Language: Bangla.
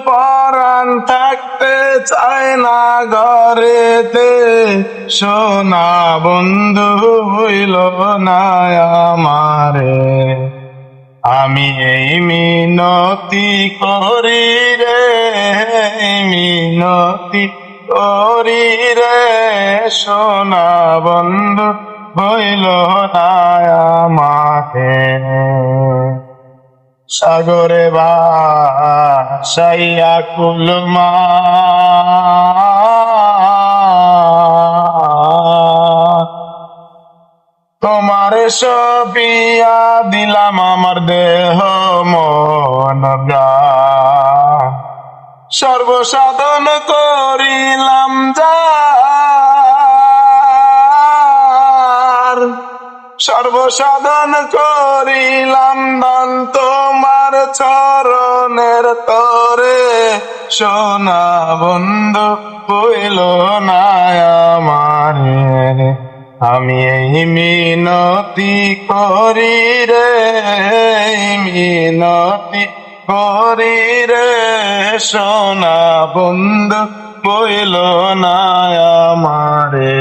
পরাণ থাকতে চায় না ঘরেতে, সোনা বন্ধু হইল না আমারে। আমি এই মিনতি করি রে, মিনতি করি রে, সোনা বন্ধু হইল না আমারে। সাগরে ভাসাইয়া কুলমা, তোমার সপিয়া দিলাম আমার দেহ মন প্রাণ, সর্বসাধন করিলাম যার, সর্বসাধন করিলাম দান তোমার চরণের তরে, সোনা বন্ধু হইল না আমারে। আমি এই মিনতি করি রে, মিনতি করি রে, সোনা বন্ধু হইল না আমারে।